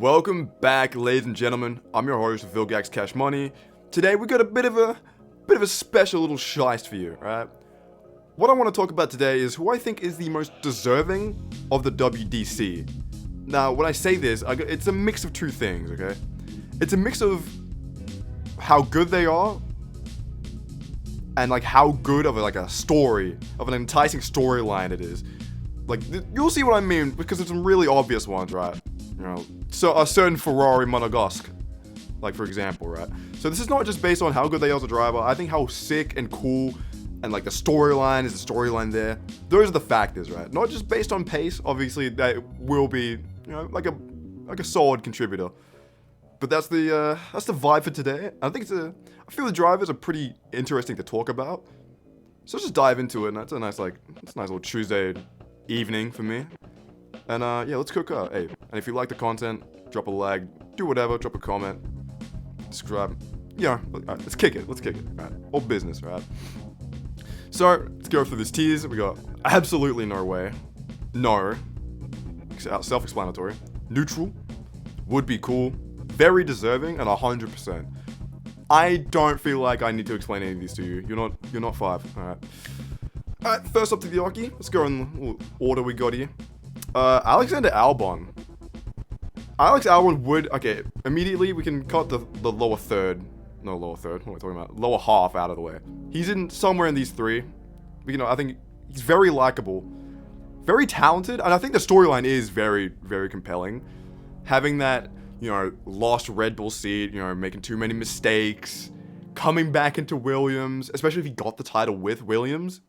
Welcome back, ladies and gentlemen. I'm your host, Vilgax Cash Money. Today we got a bit of a special little shite for you, right? What I want to talk about today is who I think is the most deserving of the WDC. Now, when I say this, it's a mix of two things, okay? It's a mix of how good they are and like how good of a story, of an enticing storyline it is. Like, you'll see what I mean because there's some really obvious ones, right? You know, so a certain Ferrari Monegasque, like for example, right? So this is not just based on how good they are as a driver. I think how sick and cool and like the storyline is the storyline there. Those are the factors, right? Not just based on pace. Obviously, that will be, you know, like a solid contributor. But that's the vibe for today. I feel the drivers are pretty interesting to talk about. So let's just dive into it. And it's a nice little Tuesday evening for me. And yeah, let's cook up. Hey, and if you like the content, drop a like, do whatever, drop a comment, subscribe. Yeah, alright, let's kick it. Right, all business, right? So let's go through this tease. We got absolutely no way, no, self-explanatory, neutral, would be cool, very deserving, and 100%. I don't feel like I need to explain any of these to you. You're not five. Alright, first up to the Aki. Let's go in order we got here. Alexander Albon. Alex Albon would, okay, immediately we can cut the lower third. No, lower third. What am I talking about? Lower half out of the way. He's in somewhere in these three. But, you know, I think he's very likable. Very talented. And I think the storyline is very, very compelling. Having that, you know, lost Red Bull seat, you know, making too many mistakes. Coming back into Williams. Especially if he got the title with Williams.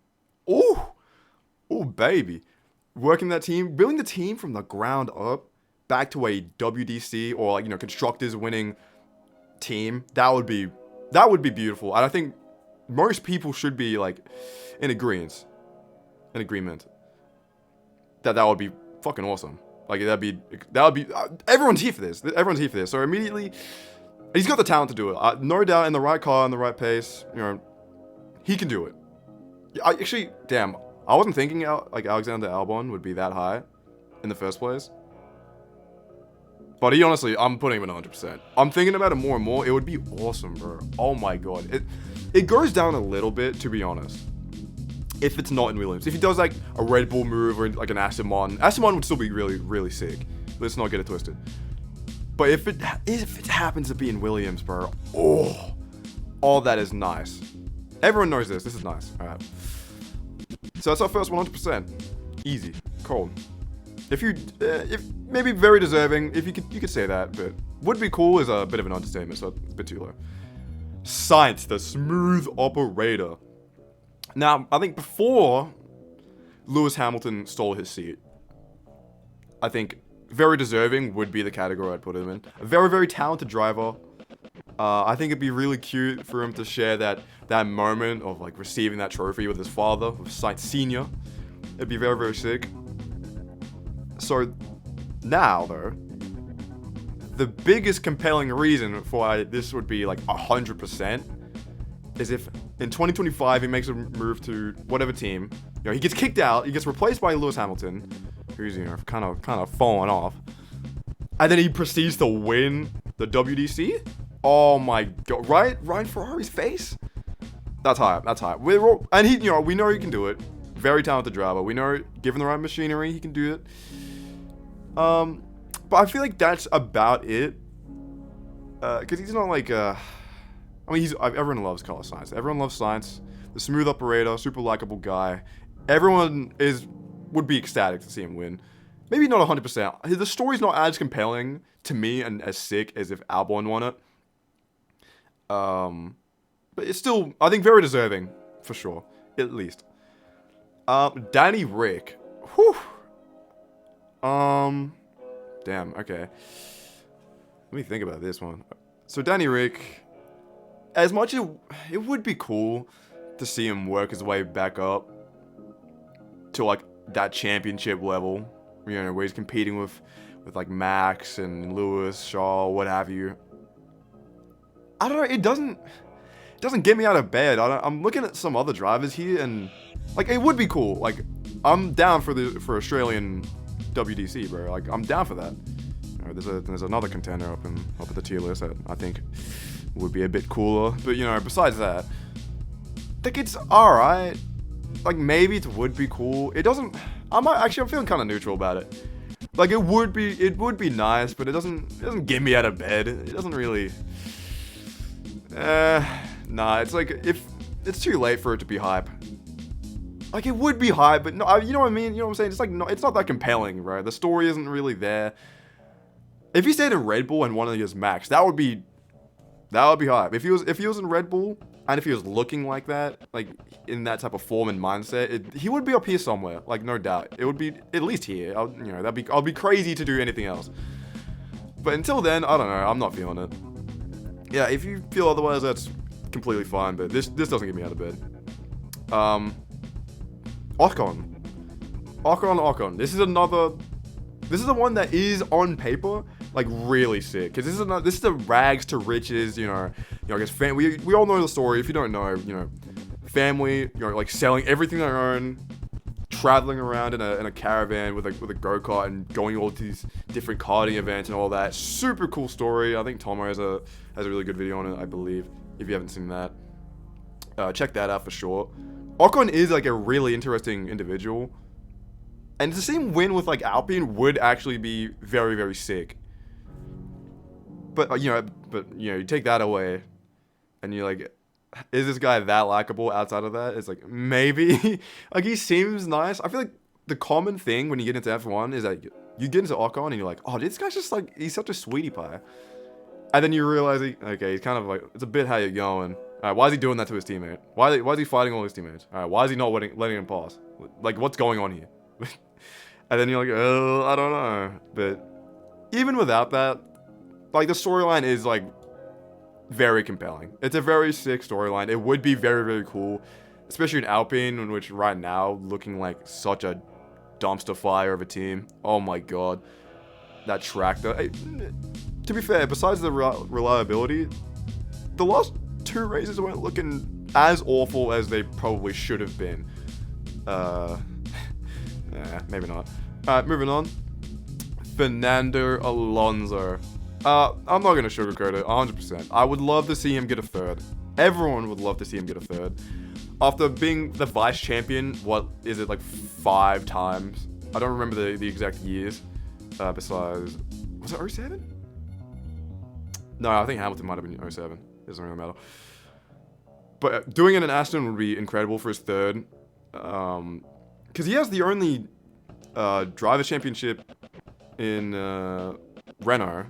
Ooh, baby. Working that team, building the team from the ground up back to a WDC or like, you know, constructors winning team. That would be beautiful. And I think most people should be like in agreement that would be fucking awesome. Like that would be everyone's here for this. So immediately he's got the talent to do it. No doubt, in the right car, in the right pace, you know, he can do it. I wasn't thinking like Alexander Albon would be that high in the first place. But I'm putting him at 100%. I'm thinking about it more and more. It would be awesome, bro. Oh my god. It goes down a little bit, to be honest. If it's not in Williams. If he does like a Red Bull move or like an Aston Martin would still be really, really sick. Let's not get it twisted. But if it happens to be in Williams, bro, all that is nice. Everyone knows this. This is nice. All right. So that's our first 100%. Easy. Cold. If maybe very deserving, if you could say that, but would be cool is a bit of an understatement, so a bit too low. Sainz, the smooth operator. Now, I think before Lewis Hamilton stole his seat, I think very deserving would be the category I'd put him in. A very, very talented driver. I think it'd be really cute for him to share that moment of like receiving that trophy with his father, with Sainz Senior. It'd be very, very sick. So now though, the biggest compelling reason for why this would be like 100% is if in 2025 he makes a move to whatever team, you know, he gets kicked out, he gets replaced by Lewis Hamilton, who's, you know, kind of falling off, and then he proceeds to win the WDC. Oh my god, right? Ryan Ferrari's face? That's hype. And he, you know, we know he can do it. Very talented driver. We know, given the right machinery, he can do it. But I feel like that's about it. Because he's not like, everyone loves Carlos Sainz. Everyone loves Sainz. The smooth operator, super likable guy. Everyone would be ecstatic to see him win. Maybe not 100%. The story's not as compelling to me and as sick as if Albon won it. But it's still, I think, very deserving, for sure, at least. Danny Rick. Whew. Damn, okay. Let me think about this one. So Danny Rick, as much as it would be cool to see him work his way back up to like that championship level, you know, where he's competing with like Max and Lewis, Shaw, what have you. I don't know, it doesn't get me out of bed. I'm looking at some other drivers here, and like it would be cool. Like I'm down for Australian WDC, bro. Like I'm down for that. there's another contender up at the tier list that I think would be a bit cooler. But besides that, I think it's alright. Like, maybe it would be cool. It doesn't. I'm feeling kind of neutral about it. Like, it would be nice, but it doesn't get me out of bed. It doesn't really. Nah. It's like, if it's too late for it to be hype. Like, it would be hype, but no, you know what I mean? You know what I'm saying? It's like, no, it's not that compelling, right? The story isn't really there. If he stayed in Red Bull and won against Max, that would be hype. If he was in Red Bull and if he was looking like that, like in that type of form and mindset, he would be up here somewhere. Like, no doubt, it would be at least here. I'll be crazy to do anything else. But until then, I don't know. I'm not feeling it. Yeah, if you feel otherwise, that's completely fine. But this doesn't get me out of bed. Ocon. This is the one that is on paper like really sick, because this is the rags to riches. I guess we all know the story. If you don't know, family, like selling everything they own, traveling around in a caravan with a go-kart and going all these different karting events and all that. Super cool story. I think Tomo has a really good video on it, I believe. If you haven't seen that, check that out for sure. Ocon is like a really interesting individual, and to see him win with like Alpine would actually be very, very sick. But you take that away, and you're like, is this guy that likable outside of that? It's like, maybe. Like, he seems nice. I feel like the common thing when you get into F1 is that you get into Ocon and you're like, oh, this guy's just like, he's such a sweetie pie. And then you realize, he's kind of like, it's a bit how you're going. Alright, why is he doing that to his teammate? Why is he fighting all his teammates? Alright, why is he not letting him pass? Like, what's going on here? And then you're like, oh, I don't know. But even without that, like, the storyline is like very compelling. It's a very sick storyline. It would be very, very cool, especially in Alpine, in which right now looking like such a dumpster fire of a team. Oh my god, that tractor. To be fair, besides the reliability, the last two races weren't looking as awful as they probably should have been. Maybe not. Alright, moving on. Fernando Alonso. I'm not going to sugarcoat it, 100%. I would love to see him get a third. Everyone would love to see him get a third. After being the vice champion, what is it, like 5 times? I don't remember the exact years. Besides, was it 07? No, I think Hamilton might have been 07. It doesn't really matter. But doing it in Aston would be incredible for his third. Because he has the only driver championship in Renault.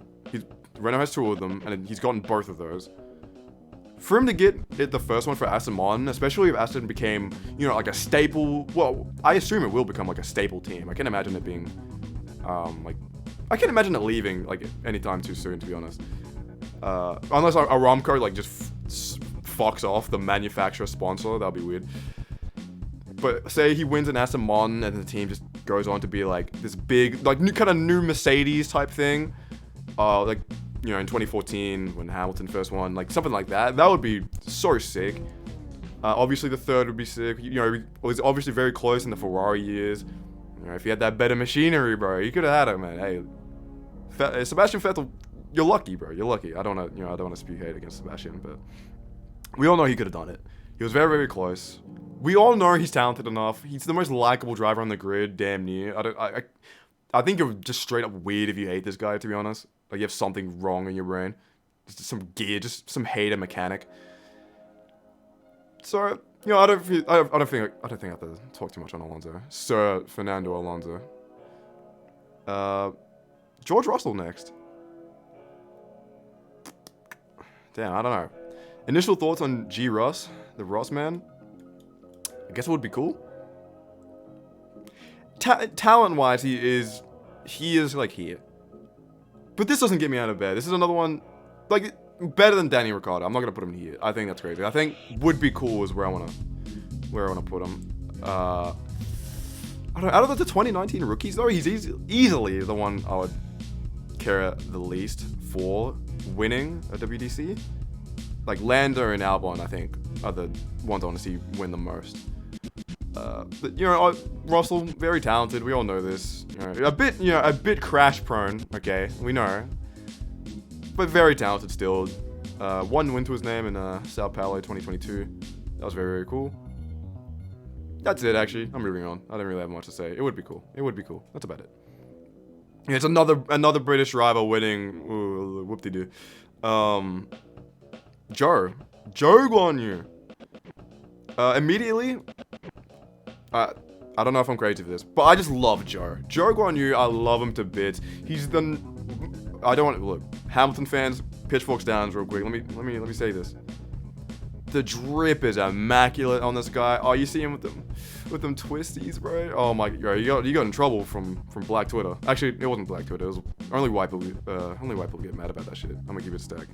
Renault has 2 of them, and he's gotten both of those. For him to get it the first one for Aston Martin, especially if Aston became, like a staple. Well, I assume it will become like a staple team. I can't imagine it being, I can't imagine it leaving like anytime too soon, to be honest. Unless Aramco like just fucks off the manufacturer sponsor, that'll be weird. But say he wins an Aston Martin, and the team just goes on to be like this big, like new Mercedes type thing. In 2014 when Hamilton first won, like something like that. That would be so sick. Obviously the third would be sick. He was obviously very close in the Ferrari years. If he had that better machinery, bro, you could have had it, man. Hey, Sebastian Vettel, you're lucky, bro. You're lucky. I don't want to spew hate against Sebastian, but we all know he could have done it. He was very, very close. We all know he's talented enough. He's the most likable driver on the grid, damn near. I think you're just straight up weird if you hate this guy, to be honest. Like, you have something wrong in your brain. Just some gear, just some hater mechanic. So, I don't think I have to talk too much on Alonso. Sir Fernando Alonso. George Russell next. Damn, I don't know. Initial thoughts on G. Russ, the Ross man. I guess it would be cool. Talent-wise, he is like here. But this doesn't get me out of bed. This is another one, like, better than Danny Ricciardo. I'm not gonna put him here. I think that's crazy. I think would be cool is where I wanna put him. I don't know, out of the 2019 rookies though, he's easily the one I would care the least for winning a WDC. Like Lando and Albon, I think, are the ones I want to see win the most. Russell, very talented. We all know this. A bit crash prone. Okay, we know, but very talented still. One win to his name in Sao Paulo 2022. That was very, very cool. That's it, actually. I'm moving on. I don't really have much to say. It would be cool. That's about it. Yeah, it's another British rival winning. Ooh, whoop-de-doo. Joe Guan Yu. Immediately, I don't know if I'm crazy for this, but I just love Joe Guan Yu. I love him to bits. Look, Hamilton fans, pitchforks down real quick. Let me say this. The drip is immaculate on this guy. Oh, you see him with them twisties, bro. Oh my, bro, you got in trouble from Black Twitter. Actually, it wasn't Black Twitter. It was only white people get mad about that shit. I'm gonna give it a stack.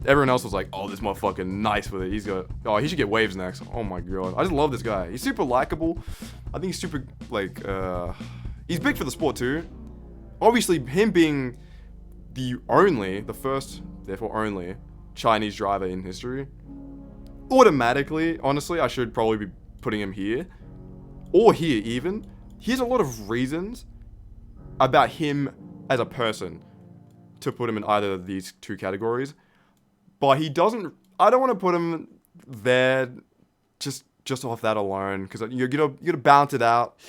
Everyone else was like, oh, this motherfucker nice with it. He should get waves next. Oh my god, I just love this guy. He's super likable. I think he's super he's big for the sport too. Obviously, him being the first, therefore only Chinese driver in history. Automatically, honestly, I should probably be putting him here. Or here, even. He has a lot of reasons about him as a person to put him in either of these two categories. But he doesn't... I don't want to put him there just off that alone. Because you're gonna balance it out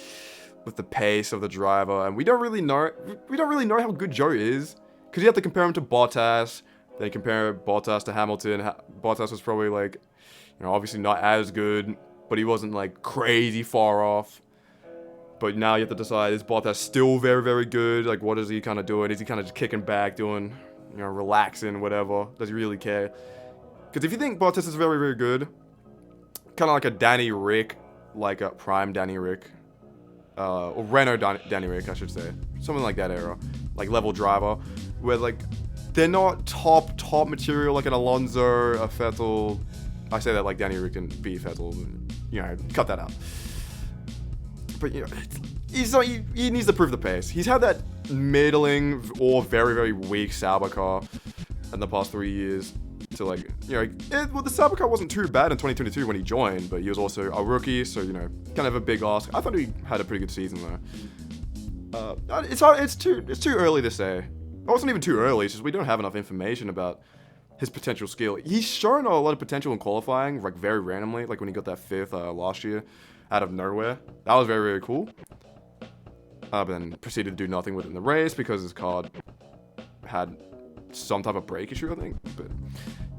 with the pace of the driver. And we don't really know how good Joe is. Because you have to compare him to Bottas. Then compare Bottas to Hamilton. Bottas was probably like... obviously not as good, but he wasn't like crazy far off. But now you have to decide, is Bottas still very, very good? Like, what is he kind of doing? Is he kind of just kicking back, doing, relaxing, whatever? Does he really care? Because if you think Bottas is very, very good, kind of like a Danny Rick, like a prime Danny Rick, or Renault Danny Rick, I should say. Something like that era. Like level driver, where like, they're not top material like an Alonso, a Vettel. I say that like Danny Rick can be Vettel, cut that out. But he needs to prove the pace. He's had that middling or very, very weak Sauber car in the past 3 years. To the Sauber car wasn't too bad in 2022 when he joined, but he was also a rookie, so kind of a big ask. I thought he had a pretty good season though. It's too early to say. It wasn't even too early. It's just we don't have enough information about his potential skill. He's shown a lot of potential in qualifying, like very randomly, like when he got that 5th last year out of nowhere. That was very, very cool. But then proceeded to do nothing within the race because his car had some type of brake issue, I think. But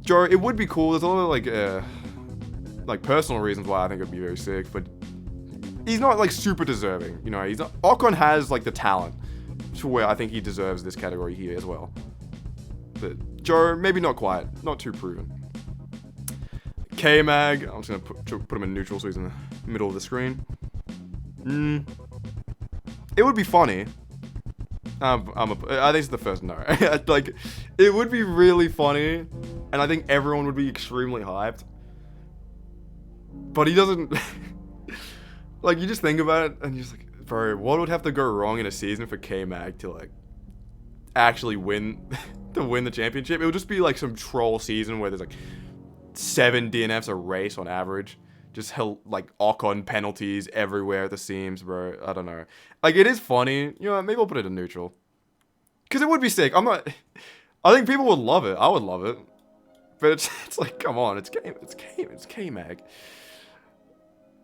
Joe, it would be cool. There's a lot of like personal reasons why I think it'd be very sick, but he's not like super deserving. He's not. Ocon has like the talent to where I think he deserves this category here as well. But Joe, maybe not quite. Not too proven. K-Mag. I'm just going to put him in neutral so he's in the middle of the screen. It would be funny. I think it's the first no. Like, it would be really funny. And I think everyone would be extremely hyped. But he doesn't... like, you just think about it and you're just like, bro, what would have to go wrong in a season for K-Mag to, like, actually win... to win the championship? It would just be like some troll season where there's like 7 DNFs a race on average. Just like Ocon penalties everywhere at the seams, bro. I don't know. Like, it is funny. Maybe I'll put it in neutral. Because it would be sick. I think people would love it. I would love it. But it's like, come on. It's K-Mag.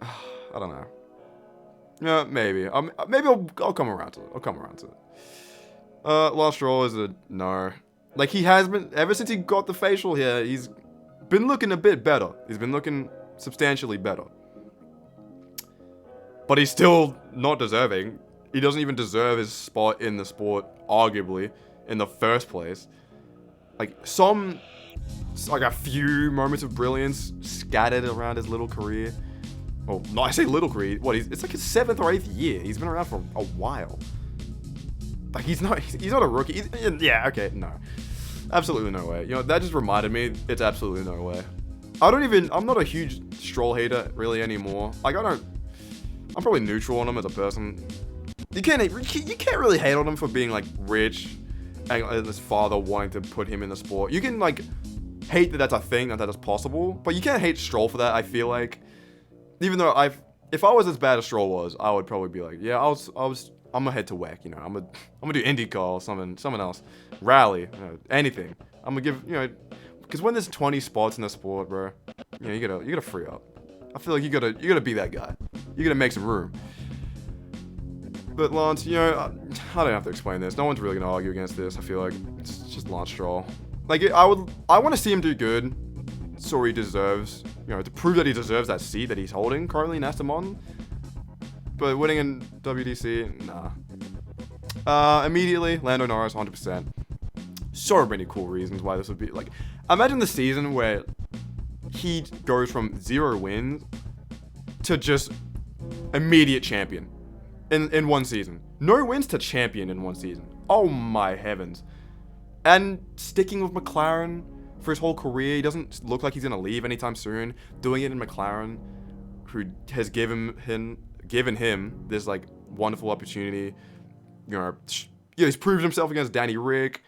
I don't know. Yeah, maybe. Maybe I'll come around to it. Last roll is a no. Like, he has been, ever since he got the facial hair, he's been looking a bit better. He's been looking substantially better. But he's still not deserving. He doesn't even deserve his spot in the sport, arguably, in the first place. Like, a few moments of brilliance scattered around his little career. Well, no, I say little career. It's like his 7th or 8th year. He's been around for a while. Like, he's not a rookie. No. Absolutely no way. That just reminded me, it's absolutely no way. I'm not a huge Stroll hater, really, anymore. Like, I'm probably neutral on him as a person. You can't really hate on him for being, like, rich, and his father wanting to put him in the sport. You can, like, hate that that's a thing, that is possible, but you can't hate Stroll for that, I feel like. Even though if I was as bad as Stroll was, I would probably be like, yeah, I'm gonna head to WEC, you know, I'm gonna do IndyCar or something else, rally, you know, anything. I'm gonna give, you know, because when there's 20 spots in the sport, bro, you know, you gotta free up. I feel like you gotta be that guy. You gotta make some room. But Lance, you know, I don't have to explain this. No one's really gonna argue against this. I feel like it's just Lance Stroll. Like, I want to see him do good, so he deserves, you know, to prove that he deserves that seat that he's holding currently in Aston Martin. But winning in WDC, nah. Immediately, Lando Norris, 100%. So many cool reasons why this would be, like, imagine the season where he goes from 0 wins to just immediate champion in one season. No wins to champion in one season. Oh my heavens. And sticking with McLaren for his whole career, he doesn't look like he's going to leave anytime soon. Doing it in McLaren, who has given him this, like, wonderful opportunity. You know, he's proved himself against Danny Rick,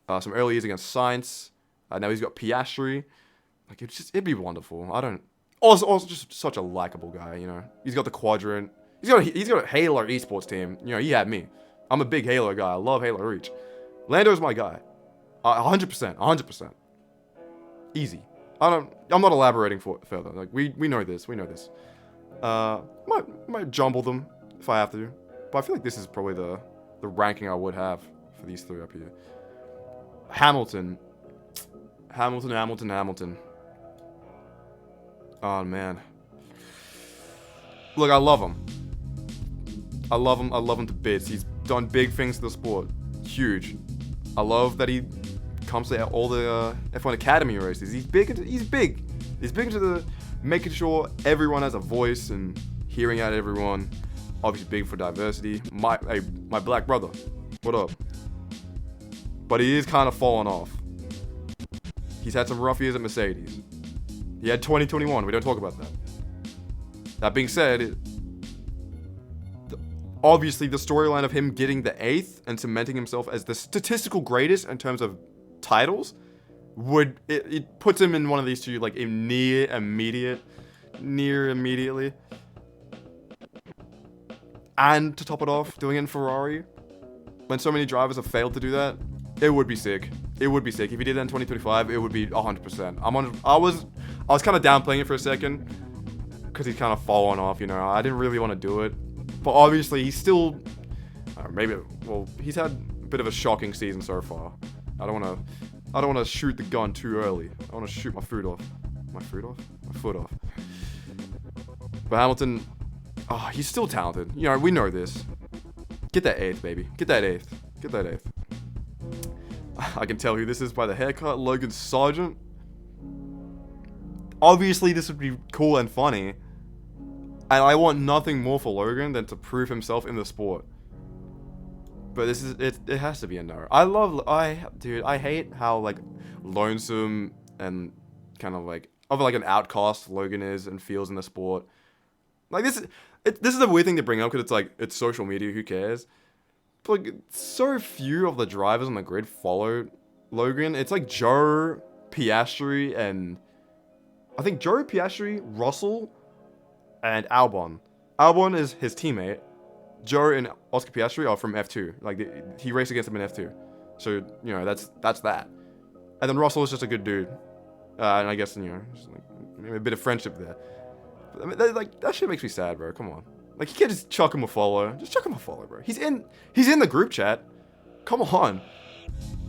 some early years against Sainz. Now he's got Piastri. Like, it'd be wonderful. Also just such a likable guy, you know. He's got the quadrant. He's got a Halo esports team. You know, he had me. I'm a big Halo guy. I love Halo Reach. Lando's my guy. 100%. Easy. I'm not elaborating further. Like, we know this. Might jumble them if I have to. But I feel like this is probably the ranking I would have for these three up here. Hamilton. Oh, man. Look, I love him. I love him to bits. He's done big things to the sport. Huge. I love that he comes to all the F1 Academy races. He's big into the making sure everyone has a voice and hearing out everyone. Obviously big for diversity. My black brother. What up? But he is kind of falling off. He's had some rough years at Mercedes. He had 2021. We don't talk about that. That being said, obviously the storyline of him getting the 8th and cementing himself as the statistical greatest in terms of titles it puts him in one of these two, like, near immediately. And to top it off, doing it in Ferrari, when so many drivers have failed to do that, it would be sick. If he did that in 2025, it would be 100%. I was kind of downplaying it for a second because he's kind of fallen off, you know. I didn't really want to do it. But obviously, he's still... he's had a bit of a shocking season so far. I don't want to shoot the gun too early. I want to shoot my foot off. My foot off. But Hamilton... Oh, he's still talented. You know, we know this. Get that 8th, baby. Get that 8th. I can tell who this is by the haircut. Logan Sargent. Obviously, this would be cool and funny. And I want nothing more for Logan than to prove himself in the sport. But it has to be a no. I hate how, like, lonesome and kind of like an outcast Logan is and feels in the sport. Like, this is a weird thing to bring up because it's like, it's social media, who cares? But, like, so few of the drivers on the grid follow Logan. It's like Joe, Piastri, and I think Joe, Piastri, Russell, and Albon. Albon is his teammate. Joe and Oscar Piastri are from F2. Like, he raced against him in F2. So, you know, that's that. And then Russell is just a good dude. And I guess, you know, just like, maybe a bit of friendship there. I mean, that shit makes me sad, bro. Come on. Like, you can't just chuck him a follow. Just chuck him a follow, bro. He's in the group chat. Come on.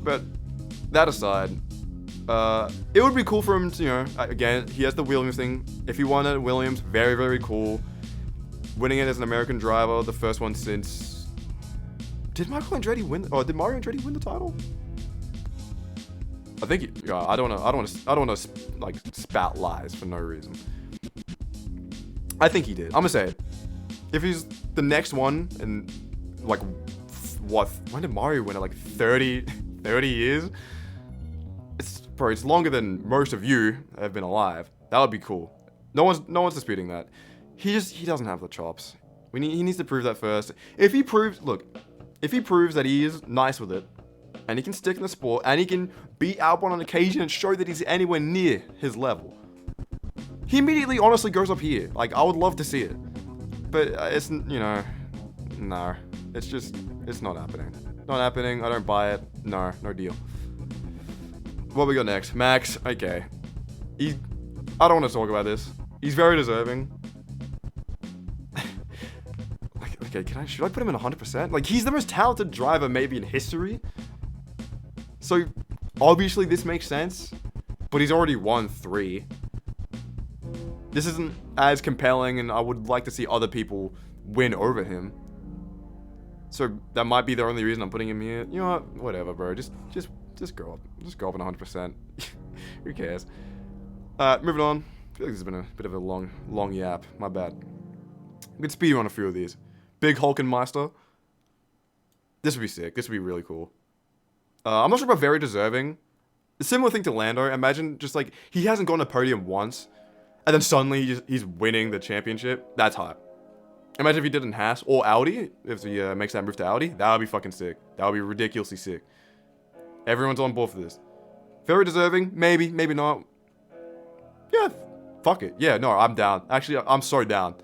But that aside, it would be cool for him to, you know, again, he has the Williams thing. If he won at Williams, very, very cool. Winning it as an American driver, the first one since... Did Mario Andretti win the title? I think yeah, I don't want to like spout lies for no reason. I think he did. I'm gonna say it. If he's the next one, and like, when did Mario win it? Like 30 years? It's longer than most of you have been alive. That would be cool. No one's disputing that. He doesn't have the chops. He needs to prove that first. If he proves that he is nice with it, and he can stick in the sport, and he can beat Albon on occasion and show that he's anywhere near his level, he immediately honestly goes up here. Like, I would love to see it. But it's, you know, no. It's just, it's not happening. Not happening. I don't buy it. No deal. What we got next? Max. Okay. I don't want to talk about this. He's very deserving. Okay, should I put him in 100%? Like, he's the most talented driver maybe in history. So, obviously this makes sense. But he's already won 3. This isn't as compelling, and I would like to see other people win over him. So, that might be the only reason I'm putting him here. You know what? Whatever, bro. Just go up. Just go up in 100%. Who cares? Moving on. I feel like this has been a bit of a long yap. My bad. We could speed run a few of these. Big Hulkenmeister. This would be sick. This would be really cool. I'm not sure about very deserving. A similar thing to Lando. Imagine just like, he hasn't gone to podium once, and then suddenly he's winning the championship. That's hype. Imagine if he did in Haas or Audi. If he makes that move to Audi, that would be fucking sick. That would be ridiculously sick. Everyone's on board for this. Very deserving. Maybe not. Yeah, fuck it. Yeah, no, I'm down. Actually, I'm so down.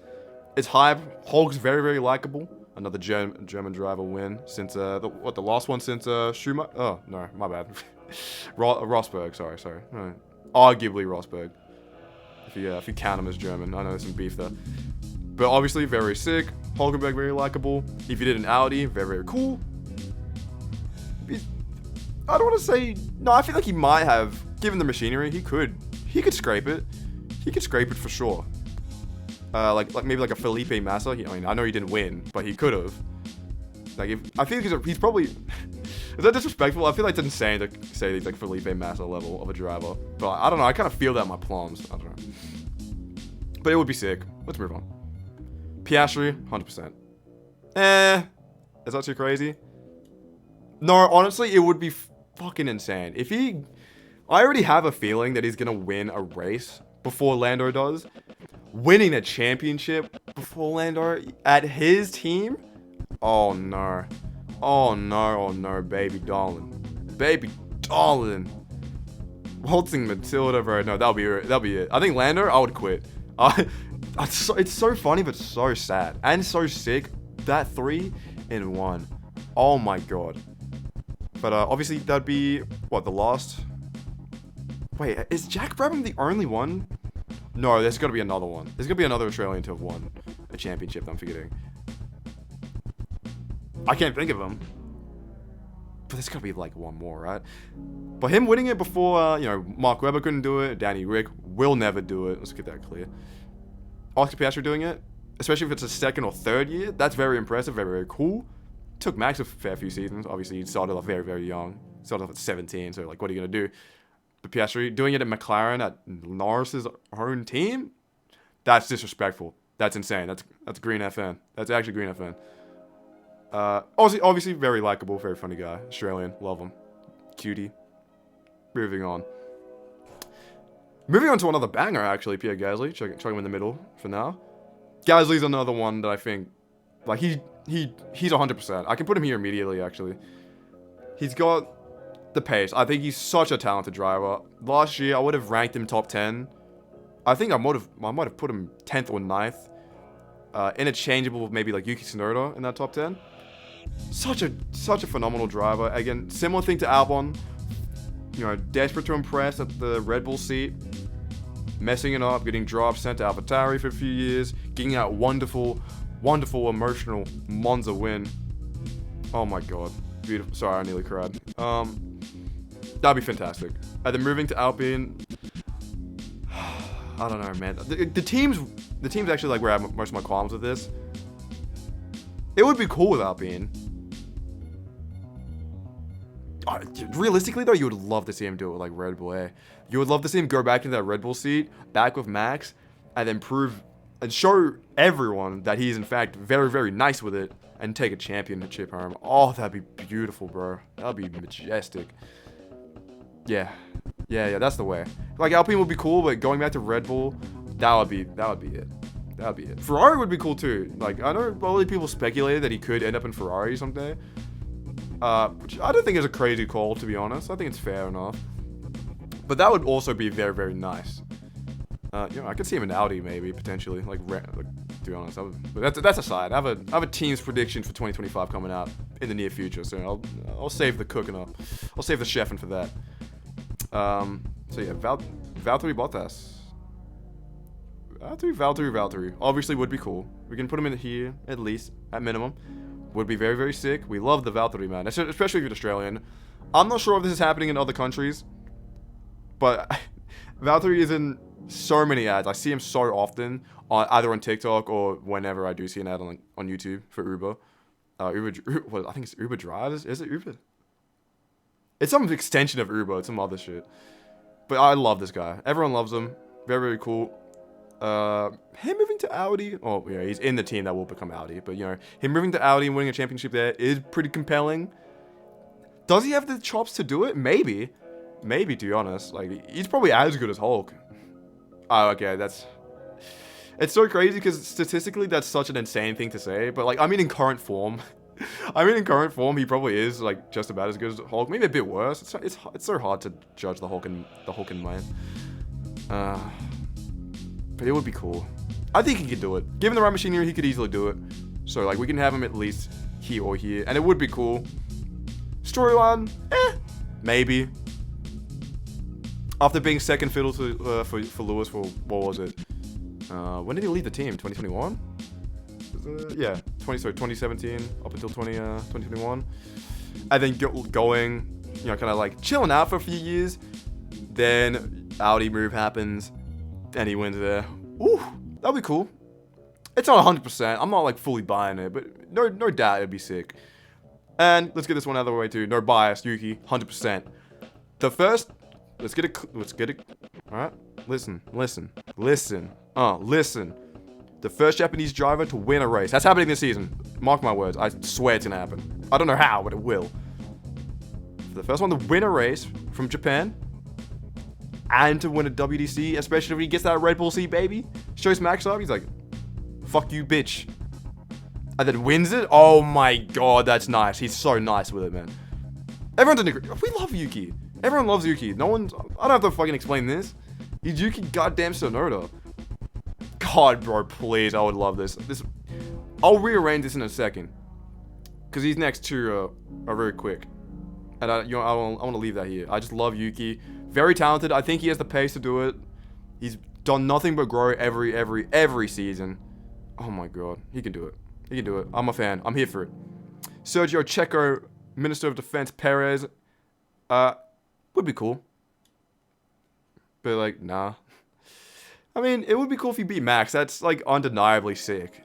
It's hype. Hulk's very likable. Another German driver win since the last one since Schumacher. Oh no, my bad. Rosberg. Sorry. Arguably Rosberg. If you count him as German, I know there's some beef there. But obviously very sick. Hulkenberg very likable. If you did an Audi, very cool. I don't want to say no. I feel like he might have, given the machinery, he could scrape it. He could scrape it for sure. Like maybe like a Felipe Massa. I know he didn't win, but he could have. Like I feel like he's probably. Is that disrespectful? I feel like it's insane to say he's like Felipe Massa level of a driver. But I don't know. I kind of feel that in my plums. I don't know. But it would be sick. Let's move on. Piastri, 100%. Is that too crazy? No, honestly, it would be fucking insane. I already have a feeling that he's gonna win a race before Lando does. Winning a championship before Lando at his team? Oh no, baby darling. Waltzing Matilda, bro. No, that'll be it. I think Lando, I would quit. It's so funny, but so sad and so sick. That 3 in 1. Oh my god. But obviously that'd be the last. Wait, is Jack Brabham the only one? No, there's got to be another one. There's going to be another Australian to have won a championship that I'm forgetting. I can't think of him. But there's got to be like one more, right? But him winning it before, Mark Webber couldn't do it. Danny Rick will never do it. Let's get that clear. Oscar Piastri doing it, especially if it's a second or third year, that's very impressive, very cool. Took Max a fair few seasons. Obviously, he started off very young. Started off at 17, so like, what are you going to do? But Piastri doing it at McLaren at Norris's own team? That's disrespectful. That's insane. That's Green FN. That's actually Green FN. Obviously very likable, very funny guy. Australian. Love him. Cutie. Moving on to another banger, actually. Pierre Gasly. Chuck him in the middle for now. Gasly's another one that I think, like, he's 100%. I can put him here immediately, actually. He's got the pace. I think he's such a talented driver. Last year, I would have ranked him top 10. I think I might have put him 10th or 9th. Interchangeable with maybe like Yuki Tsunoda in that top 10. Such a phenomenal driver. Again, similar thing to Albon. Desperate to impress at the Red Bull seat. Messing it up, getting dropped, sent to AlphaTauri for a few years, getting that wonderful, emotional Monza win. Oh my god. Beautiful. Sorry, I nearly cried. That'd be fantastic. And then moving to Alpine. I don't know, man. The team's actually like where I have most of my qualms with this. It would be cool with Alpine. Realistically, though, you would love to see him do it with like Red Bull. You would love to see him go back into that Red Bull seat, back with Max, and then prove and show everyone that he's in fact very nice with it, and take a championship home. Oh, that'd be beautiful, bro. That'd be majestic. Yeah, that's the way. Like, Alpine would be cool, but going back to Red Bull, that would be it. Ferrari would be cool too. Like, I know all the people speculated that he could end up in Ferrari someday. Which I don't think is a crazy call, to be honest. I think it's fair enough. But that would also be very nice. I could see him in Audi maybe, potentially. Like to be honest. But that's aside. I have a team's prediction for 2025 coming out in the near future, so I'll save the cooking up. I'll save the chefing for that. So yeah, Valtteri Bottas. Valtteri. Obviously would be cool. We can put him in here, at least, at minimum. Would be very, very sick. We love the Valtteri, man. Especially if you're Australian. I'm not sure if this is happening in other countries, but Valtteri is in so many ads. I see him so often, either on TikTok or whenever I do see an ad on YouTube for Uber. I think it's Uber Drives. Is it Uber? It's some extension of Uber. It's some other shit. But I love this guy. Everyone loves him. Very, very cool. Him moving to Audi. Oh, yeah, he's in the team that will become Audi. But, you know, him moving to Audi and winning a championship there is pretty compelling. Does he have the chops to do it? Maybe. Maybe, to be honest. Like, he's probably as good as Hulk. Oh, okay, it's so crazy because statistically that's such an insane thing to say. But, like, I mean in current form. He probably is, like, just about as good as Hulk. Maybe a bit worse. It's so hard to judge the Hulk in mind. But it would be cool. I think he could do it. Given the right machinery, he could easily do it. So, like, we can have him at least here or here. And it would be cool. Storyline? Maybe. After being second fiddle to for Lewis for, what was it? When did he leave the team? 2021? Yeah, 2017 up until 2021. And then going, you know, kind of like chilling out for a few years. Then Audi move happens. And he wins there. Ooh, that'd be cool. It's not 100%. I'm not like fully buying it, but no doubt it'd be sick. And let's get this one out of the way too. No bias, Yuki, 100%. The first, let's get it. All right, listen. The first Japanese driver to win a race. That's happening this season. Mark my words. I swear it's gonna happen. I don't know how, but it will. The first one to win a race from Japan. And to win a WDC, especially if he gets that Red Bull seat, baby. Shows Max up, he's like, fuck you, bitch. And then wins it? Oh my god, that's nice. He's so nice with it, man. Everyone's in agree. We love Yuki. Everyone loves Yuki. I don't have to fucking explain this. He's Yuki goddamn Tsunoda. God, bro, please, I would love this. I'll rearrange this in a second. Because these next two are very quick. And I want to leave that here. I just love Yuki. Very talented. I think he has the pace to do it. He's done nothing but grow every season. Oh my god. He can do it. I'm a fan. I'm here for it. Sergio Checo, Minister of Defense Perez. Would be cool. But like, nah. I mean, it would be cool if he beat Max. That's like undeniably sick.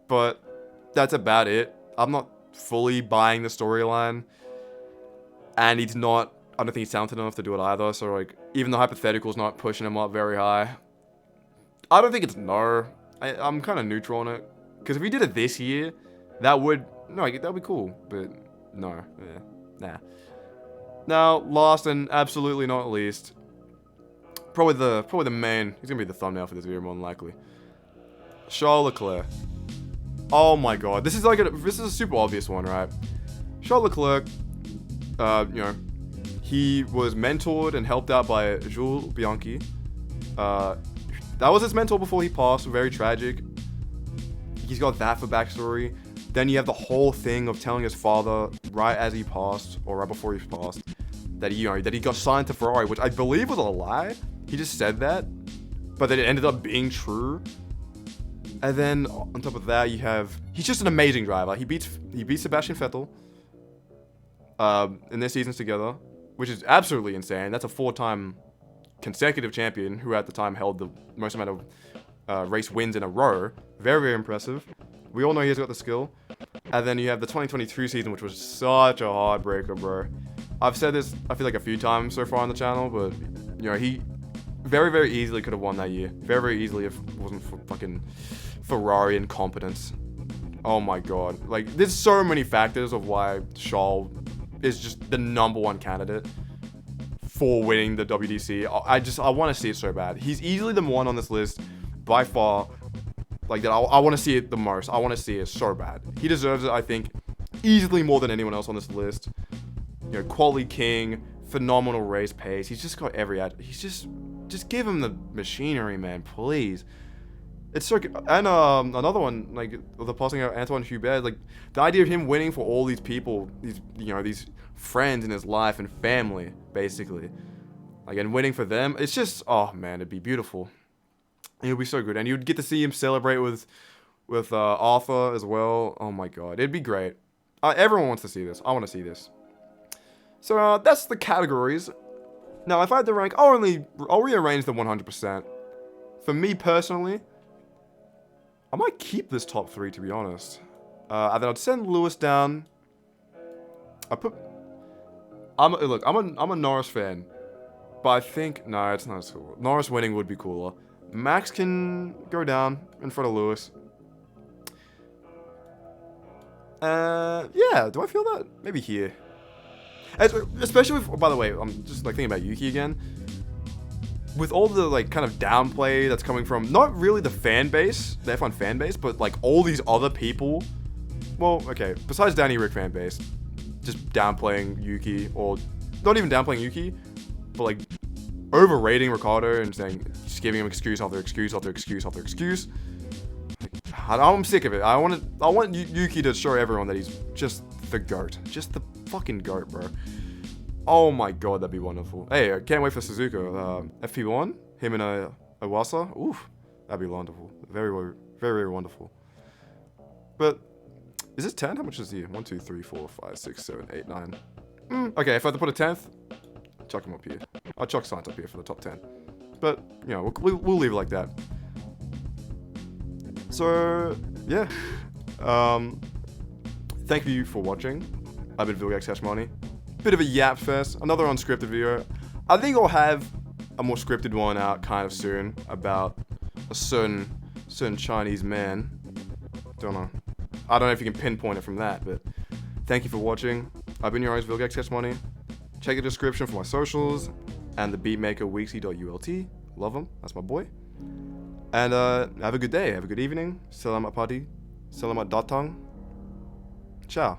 But that's about it. I'm not fully buying the storyline. And I don't think he's talented enough to do it either. So, like, even the hypothetical's not pushing him up very high. I don't think it's no. I'm kind of neutral on it. Because if he did it this year, that'd be cool. But, no. Yeah. Nah. Now, last and absolutely not least. Probably the main. He's going to be the thumbnail for this video, more than likely. Charles Leclerc. Oh my god. This is a super obvious one, right? Charles Leclerc, you know, he was mentored and helped out by Jules Bianchi. That was his mentor before he passed. Very tragic. He's got that for backstory. Then you have the whole thing of telling his father right as he passed, or right before he passed, that he got signed to Ferrari, which I believe was a lie. He just said that, but then it ended up being true. And then on top of that, he's just an amazing driver. He beats Sebastian Vettel in their seasons together, which is absolutely insane. That's a 4-time consecutive champion who at the time held the most amount of race wins in a row. Very, very impressive. We all know he's got the skill. And then you have the 2022 season, which was such a heartbreaker, bro. I've said this, I feel like a few times so far on the channel, but, you know, he very, very easily could have won that year. Very, very easily if it wasn't for fucking Ferrari incompetence. Oh my god. Like, there's so many factors of why Charles is just the #1 candidate for winning the WDC. I want to see it so bad. He's easily the one on this list by far. Like that, I want to see it the most. I want to see it so bad. He deserves it, I think, easily more than anyone else on this list. You know, quality king, phenomenal race pace. He's just got every he's just give him the machinery, man, please. It's so good. And another one, like the passing of Antoine Hubert, like the idea of him winning for all these people, these friends in his life and family, basically, like, and winning for them. It's just, oh man, it'd be beautiful. It would be so good, and you'd get to see him celebrate with Arthur as well. Oh my god, it'd be great. Everyone wants to see this. I want to see this. So that's the categories. Now, if I had to rank, I'll rearrange the 100%. For me personally, I might keep this top 3, to be honest. And then I'd send Lewis down. I'm a Norris fan, but I think no, it's not as cool. Norris winning would be cooler. Max can go down in front of Lewis. Yeah, do I feel that? Maybe here. Especially with, by the way, I'm just like thinking about Yuki again. With all the like kind of downplay that's coming from not really the fan base, the F1 fan base, but like all these other people. Well, okay, besides Danny Rick fan base, just downplaying Yuki, or not even downplaying Yuki, but like overrating Ricardo and saying, just giving him excuse after excuse after excuse after excuse. I'm sick of it. I want Yuki to show everyone that he's just the GOAT. Just the fucking GOAT, bro. Oh my god, that'd be wonderful. Hey, I can't wait for Suzuka. FP1? Him and Iwasa? Oof. That'd be wonderful. Very, very, very wonderful. But, is this 10? How much is he? 1, 2, 3, 4, 5, 6, 7, 8, 9. Okay, if I had to put a 10th, chuck him up here. I'll chuck Sainz up here for the top 10. But, you know, we'll leave it like that. So, yeah. Thank you for watching. I've been Vilgax Cash Money. Bit of a yap fest. Another unscripted video. I think I'll have a more scripted one out kind of soon about a certain Chinese man. Don't know. I don't know if you can pinpoint it from that, but thank you for watching. I've been your host, Vilgax Cash Money. Check the description for my socials and the beatmakerweekly.ult. Love him. That's my boy. And have a good day. Have a good evening. Selamat pagi. Selamat datang. Ciao.